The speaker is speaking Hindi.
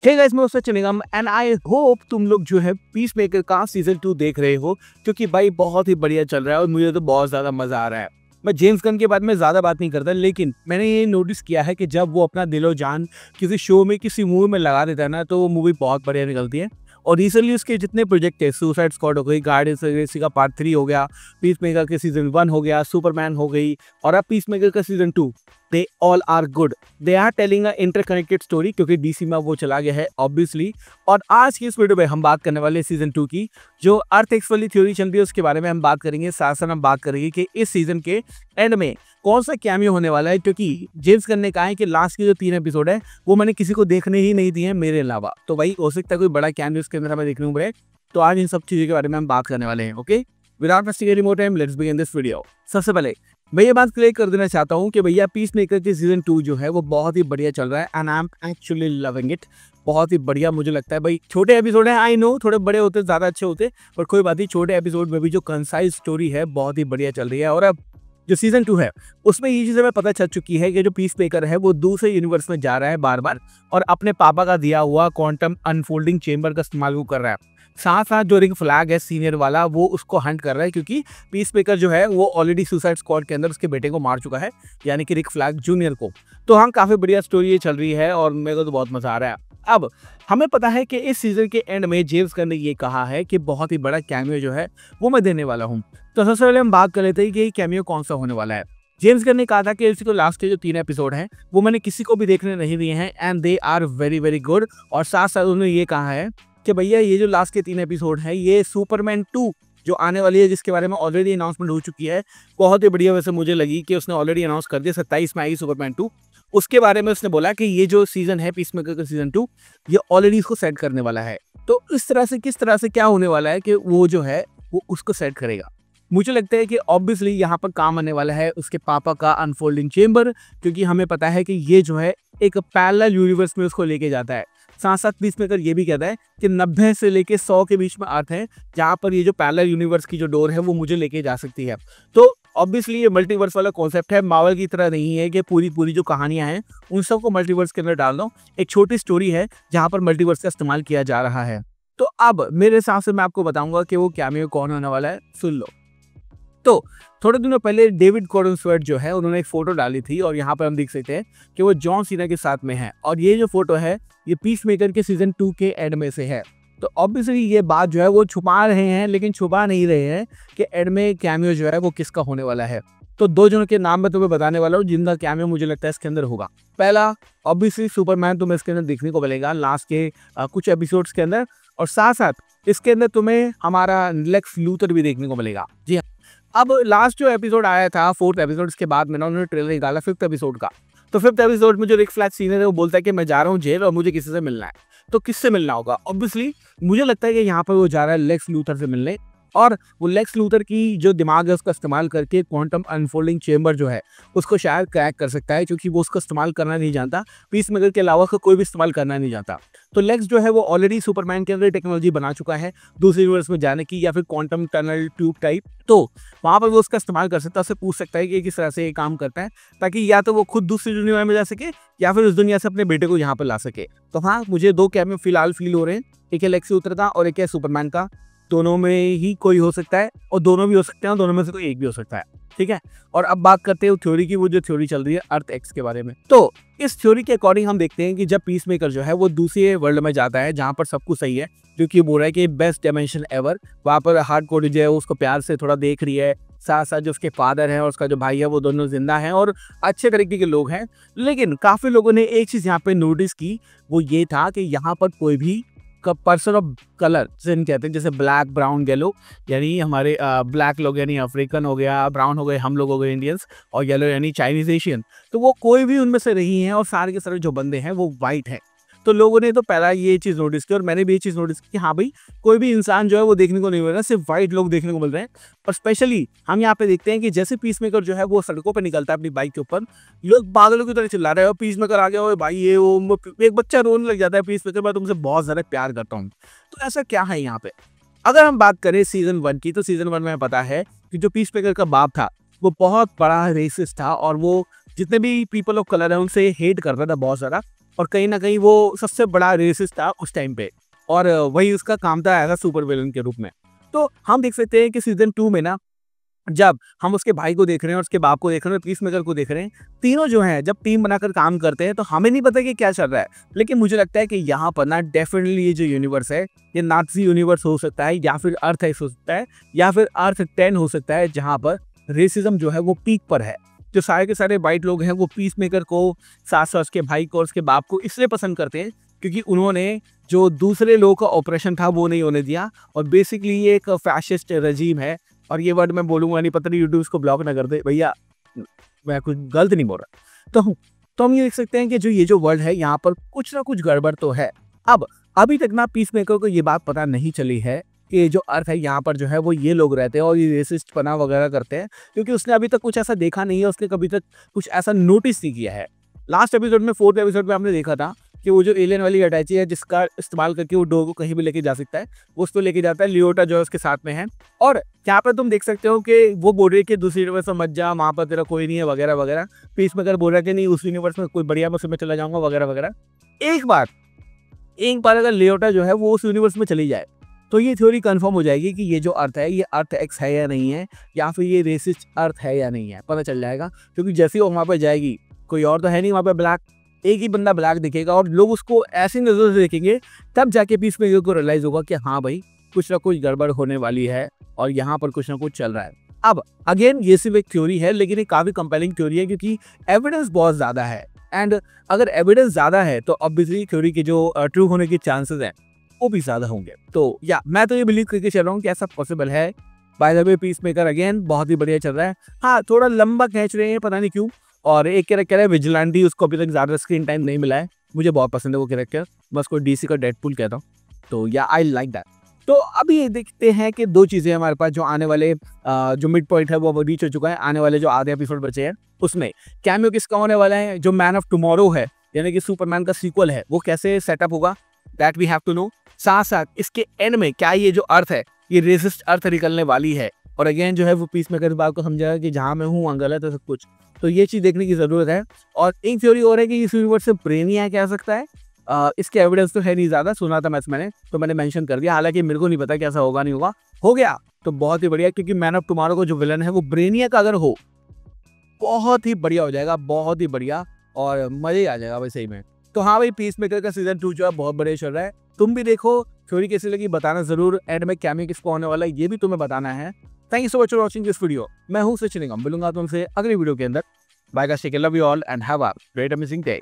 हे गाइस, मैं उससे निगम एंड आई होप तुम लोग जो है पीस मेकर का सीजन 2 देख रहे हो, क्योंकि भाई बहुत ही बढ़िया चल रहा है और मुझे तो बहुत ज्यादा मजा आ रहा है। मैं जेम्स गन के बारे में ज्यादा बात नहीं करता, लेकिन मैंने ये नोटिस किया है कि जब वो अपना दिलो जान किसी शो में किसी मूवी में लगा देता है ना, तो वो मूवी बहुत बढ़िया निकलती है। और रिसेंटली उसके जितने प्रोजेक्ट है, सुसाइड स्क्वाड हो गई, गार्डियंस ऑफ द गैलेक्सी का पार्ट 3 हो गया, पीस मेकर के सीजन 1 हो गया, सुपरमैन हो गई, और अब पीस मेकर का सीजन 2, they all are good. They are telling a interconnected story, क्योंकि डीसी में वो चला गया है ऑब्वियसली। और आज की इस वीडियो में हम बात करने वाले सीजन 2 की, जो अर्थ एक्स वाली थ्योरी चल रही है उसके बारे में हम बात करेंगे। साथ साथ हम बात करेंगे कि इस सीजन के एंड में कौन सा कैमियो होने वाला है, क्योंकि जेम्स गन ने कहा है कि लास्ट के जो 3 एपिसोड है वो मैंने किसी को देखने ही नहीं दिए हैं मेरे अलावा। तो भाई हो सकता है कोई बड़ा कैमियो इसके अंदर हमें देखने को मिले। तो आज इन सब चीजों के बारे में हम बात करने वाले हैं। Okay, without wasting any more time, let's begin this video. सबसे पहले मैं ये बात क्लियर कर देना चाहता हूँ कि भैया पीस मेकर के सीजन 2 जो है वो बहुत ही बढ़िया चल रहा है and I am actually loving it. बहुत ही बढ़िया मुझे लगता है भाई। छोटे एपिसोड है, आई नो थोड़े बड़े होते ज्यादा अच्छे होते, पर कोई बात नहीं, छोटे एपिसोड में भी जो कंसाइज स्टोरी है बहुत ही बढ़िया चल रही है। और अब जो सीजन 2 है उसमें ये चीजें हमें पता चल चुकी है कि जो पीस मेकर है वो दूसरे यूनिवर्स में जा रहा है बार बार, और अपने पापा का दिया हुआ क्वांटम अनफोल्डिंग चेंबर का इस्तेमाल वो कर रहा है। साथ साथ जो रिंग फ्लैग है सीनियर वाला, वो उसको हंट कर रहा है, क्योंकि पीस मेकर जो है वो ऑलरेडी सुसाइड स्क्वाड के अंदर उसके बेटे को मार चुका है, यानी कि रिंग फ्लैग जूनियर को। तो हाँ, काफी बढ़िया स्टोरी ये चल रही है और मेरे को तो बहुत मजा आ रहा है। अब हमें पता है कि इस सीजन के एंड में जेम्स गन ने ये कहा है कि बहुत ही बड़ा कैमियो जो है वो मैं देने वाला हूँ। तो सबसे पहले हम बात कर लेते हैं कि ये कैमियो कौन सा होने वाला है। जेम्स गन ने कहा था कि इसको लास्ट के जो 3 एपिसोड हैं वो मैंने किसी को भी देखने नहीं दिए हैं and they are very very good. और साथ साथ उन्होंने ये कहा है कि भैया ये जो लास्ट के 3 एपिसोड है ये सुपरमैन 2 जो आने वाली है, जिसके बारे में ऑलरेडी अनाउंसमेंट हो चुकी है, बहुत ही बढ़िया। वैसे मुझे लगी कि उसने ऑलरेडी अनाउंस कर दिया 27 में आएगी सुपरमैन 2। उसके बारे में उसने बोला कि ये जो सीजन है पीस मेकर का सीजन 2 ये ऑलरेडी इसको सेट करने वाला है। तो इस तरह से किस तरह से क्या होने वाला है कि वो जो है वो उसको सेट करेगा। मुझे लगता है कि ऑब्वियसली यहाँ पर काम आने वाला है उसके पापा का अनफोल्डिंग चेंबर, क्योंकि हमें पता है कि ये जो है एक पैरेलल यूनिवर्स में उसको लेके जाता है। साथ साथ पीस मेकर ये भी कहता है कि 90 से लेके 100 के बीच में अर्थ है जहाँ पर ये जो पैरेलल यूनिवर्स की जो डोर है वो मुझे लेके जा सकती है। तो ऑब्वियसली ये मल्टीवर्स वाला कॉन्सेप्ट है, मार्वल की तरह नहीं है कि पूरी जो कहानियां हैं उन सबको मल्टीवर्स के अंदर डाल दो। एक छोटी स्टोरी है जहाँ पर मल्टीवर्स का इस्तेमाल किया जा रहा है। तो अब मेरे हिसाब से मैं आपको बताऊंगा कि वो कैमियो कौन होने वाला है, सुन लो। तो थोड़े दिनों पहले डेविड गॉर्डन स्वेट जो है उन्होंने एक फोटो डाली थी, और यहाँ पर हम देख सकते हैं कि वो जॉन सीना के साथ में है। और ये जो फोटो है ये पीस मेकर के सीजन 2 के एंड में से है। तो ऑब्वियसली ये बात जो है वो छुपा रहे हैं, लेकिन छुपा नहीं रहे हैं कि एंड में कैमियो जो है वो किसका होने वाला है। तो 2 जनों के नाम मैं तुम्हें बताने वाला हूँ जिनका कैमियो मुझे लगता है इसके अंदर होगा। पहला ऑब्वियसली सुपरमैन तुम्हें इसके अंदर देखने को मिलेगा लास्ट के कुछ एपिसोड्स के अंदर, और साथ साथ इसके अंदर तुम्हें हमारा लेक्स लूथर भी देखने को मिलेगा। जी हाँ, अब लास्ट जो एपिसोड आया था 4th एपिसोड के बाद में ना उन्होंने ट्रेलर निकाला 5th एपिसोड का। तो 5th एपिसोड में जो रिक फ्लैग सीनियर है वो बोलता है कि मैं जा रहा हूँ जेल और मुझे किसी से मिलना है। तो किससे मिलना होगा? ऑब्वियसली मुझे लगता है कि यहाँ पर वो जा रहा है लेक्स लूथर से मिलने, और वो लेक्स लूथर की जो दिमाग है उसका इस्तेमाल करके क्वांटम अनफोल्डिंग चेंबर जो है उसको शायद क्रैक कर सकता है, क्योंकि वो उसका इस्तेमाल करना नहीं जानता। पीस मेकर के अलावा उसका कोई भी इस्तेमाल करना नहीं जानता। तो लेक्स जो है वो ऑलरेडी सुपरमैन के अंदर टेक्नोलॉजी बना चुका है दूसरे यूनिवर्स में जाने की, या फिर क्वांटम टनल ट्यूब टाइप। तो वहां पर वो उसका इस्तेमाल कर सकता है, उससे पूछ सकता है कि किस तरह से ये काम करता है, ताकि या तो वो खुद दूसरी दुनिया में जा सके या फिर उस दुनिया से अपने बेटे को यहाँ पर ला सके। तो हाँ, मुझे 2 कैमियो फिलहाल फील हो रहे हैं, एक है लेक्स लूथर का और एक है सुपरमैन का। दोनों में ही कोई हो सकता है, और दोनों भी हो सकते हैं, दोनों में से कोई एक भी हो सकता है। ठीक है, और अब बात करते हैं थ्योरी की। वो जो थ्योरी चल रही है अर्थ एक्स के बारे में, तो इस थ्योरी के अकॉर्डिंग हम देखते हैं कि जब पीस मेकर जो है वो दूसरे वर्ल्ड में जाता है जहाँ पर सब कुछ सही है, क्योंकि बोल रहा है कि बेस्ट डायमेंशन एवर, वहाँ पर हार्ड कोड जो है उसको प्यार से थोड़ा देख रही है। साथ साथ जो उसके फादर है और उसका जो भाई है वो दोनों जिंदा हैं और अच्छे तरीके के लोग हैं। लेकिन काफी लोगों ने एक चीज यहाँ पे नोटिस की, वो ये था कि यहाँ पर कोई भी पर्सन ऑफ कलर जिन कहते हैं, जैसे ब्लैक ब्राउन येलो, यानी हमारे ब्लैक लोग यानी अफ्रीकन हो गया, ब्राउन हो गए हम लोग हो गए इंडियंस, और येलो यानी चाइनीज एशियन, तो वो कोई भी उनमें से नहीं है, और सारे के सारे जो बंदे हैं वो वाइट हैं। तो लोगों ने तो पहला ये चीज़ नोटिस की, और मैंने भी ये चीज़ नोटिस की कि हाँ भाई कोई भी इंसान जो है वो देखने को नहीं मिल रहा, सिर्फ वाइट लोग देखने को मिल रहे हैं। और स्पेशली हम यहाँ पे देखते हैं कि जैसे पीस मेकर जो है वो सड़कों पे निकलता है अपनी बाइक के ऊपर, लोग पागलों की तरह चिल्ला रहे हो पीस मेकर आ गया हो भाई, ये वो। एक बच्चा रोने लग जाता है, पीस मेकर मैं तुमसे बहुत ज़्यादा प्यार करता हूँ। तो ऐसा क्या है यहाँ पे? अगर हम बात करें सीजन 1 की, तो सीजन 1 में पता है कि जो पीस मेकर का बाप था वो बहुत बड़ा रेसिस्ट था, और वो जितने भी पीपल ऑफ कलर है उनसे हेट करता था बहुत ज़्यादा। और कहीं ना कहीं वो सबसे बड़ा रेसिस्ट था उस टाइम पे, और वही उसका काम था एज अ सुपर विलन के रूप में। तो हम देख सकते हैं कि सीजन 2 में ना, जब हम उसके भाई को देख रहे हैं और उसके बाप को देख रहे हैं और पीसमेकर को देख रहे हैं, तीनों जो हैं जब टीम बनाकर काम करते हैं तो हमें नहीं पता कि क्या चल रहा है। लेकिन मुझे लगता है कि यहाँ पर ना डेफिनेटली ये जो यूनिवर्स है, ये नाज़ी यूनिवर्स हो सकता है, या फिर अर्थ एक्स हो सकता है, या फिर अर्थ 10 हो सकता है, जहाँ पर रेसिज्म जो है वो पीक पर है। जो सारे के सारे वाइट लोग हैं वो पीसमेकर को, साथ साथ उसके भाई को और उसके बाप को इसलिए पसंद करते हैं क्योंकि उन्होंने जो दूसरे लोगों का ऑपरेशन था वो नहीं होने दिया। और बेसिकली ये एक फैशिस्ट रजीम है, और ये वर्ड मैं बोलूंगा नहीं, पता नहीं यूट्यूब इसको ब्लॉक ना कर दे भैया, मैं कुछ गलत नहीं बोल रहा। तो हम ये देख सकते हैं कि जो ये जो वर्ल्ड है यहाँ पर कुछ ना कुछ गड़बड़ तो है। अब अभी तक ना पीसमेकर को ये बात पता नहीं चली है कि जो अर्थ है यहाँ पर जो है वो ये लोग रहते हैं और ये रेसिस्ट पना वगैरह करते हैं, क्योंकि उसने अभी तक कुछ ऐसा देखा नहीं है, उसने कभी तक कुछ ऐसा नोटिस नहीं किया है। लास्ट एपिसोड में, 4th एपिसोड में हमने देखा था कि वो जो एलियन वाली अटैची है जिसका इस्तेमाल करके वो डोर को कहीं भी लेके जा सकता है, वो उसको लेके जाता है, लियोटा जो है उसके साथ में है। और यहाँ पर तुम देख सकते हो कि वो बोल रही है कि दूसरी यूनिवर्स में मत जा, वहाँ पर तेरा कोई नहीं है वगैरह वगैरह। पीसमेकर बोल रहा है कि नहीं, उस यूनिवर्स में कोई बढ़िया, मैं उसमें चला जाऊंगा वगैरह वगैरह। एक बार अगर लियोटा जो है वो उस यूनिवर्स में चली जाए तो ये थ्योरी कंफर्म हो जाएगी कि ये जो अर्थ है ये अर्थ एक्स है या नहीं है, या फिर ये रेसिस्ट अर्थ है या नहीं है, पता चल जाएगा। क्योंकि जैसे ही वो वहाँ पर जाएगी, कोई और तो है नहीं वहाँ पर ब्लैक, एक ही बंदा ब्लैक दिखेगा और लोग उसको ऐसी नजर से देखेंगे, तब जाके पीसमेकर को रियलाइज होगा कि हाँ भाई कुछ ना कुछ गड़बड़ होने वाली है और यहाँ पर कुछ ना कुछ चल रहा है। अब अगेन ये सिर्फ एक थ्योरी है, लेकिन ये काफी कंपेलिंग थ्योरी है क्योंकि एविडेंस बहुत ज्यादा है। एंड अगर एविडेंस ज्यादा है तो ऑब्वियसली थ्योरी की जो ट्रू होने के चांसेस हैं वो भी ज्यादा होंगे। तो या मैं तो ये बिलीव करके चल रहा हूँ कि ऐसा पॉसिबल है। By the way peacemaker again बहुत ही बढ़िया चल रहा है। हाँ, थोड़ा लंबा खींच रहे हैं, पता नहीं क्यों। और एक कैरेक्टर है विजिलेंटी, उसको अभी तक ज्यादा स्क्रीन टाइम नहीं मिला है, मुझे बहुत पसंद है वो कैरेक्टर, बस को डीसी का डेडपूल कहता हूँ। तो या आई लाइक दैट। तो अभी ये देखते हैं कि दो चीजें हमारे पास जो आने वाले जो मिड पॉइंट है वो रीच हो चुका है। आने वाले जो आधे एपिसोड बचे हैं उसमें कैमियो किसका होने वाला है, जो मैन ऑफ टुमारो है यानी कि सुपरमैन का सीक्वल है वो कैसे सेटअप होगा, that we have to know. साथ साथ इसके एंड में क्या ये जो अर्थ है ये रेसिस्ट अर्थ निकलने वाली है, और अगेन जो है वो पीसमेकर इस बात को समझाएगा कि जहाँ मैं हूँ वहाँ गलत है सब कुछ। तो ये चीज देखने की जरूरत है। और एक थ्योरी और है कि इस यूनिवर्स से ब्रेनियक आ सकता है। इसके एविडेंस तो है नहीं ज्यादा, सुना था मैंने तो मैंने मेंशन कर दिया, हालांकि मेरे को नहीं पता कैसा होगा नहीं होगा। हो गया तो बहुत ही बढ़िया, क्योंकि मैन ऑफ टुमारो को जो विलन है वो ब्रेनियक अगर हो बहुत ही बढ़िया हो जाएगा, बहुत ही बढ़िया, और मजे ही आ जाएगा भाई सही में। तो हाँ भाई, पीसमेकर का सीजन 2 जो है बहुत बढ़िया चल रहा है। तुम भी देखो, थ्योरी कैसी लगी बताना जरूर। एंड में कैमियो किसको होने वाला है ये भी तुम्हें बताना है। Thank you so much for watching this video. मैं हूँ सचिन निगम, मिलूंगा तुमसे अगली वीडियो के अंदर। Bye guys, take care, love you all and have a great amazing day.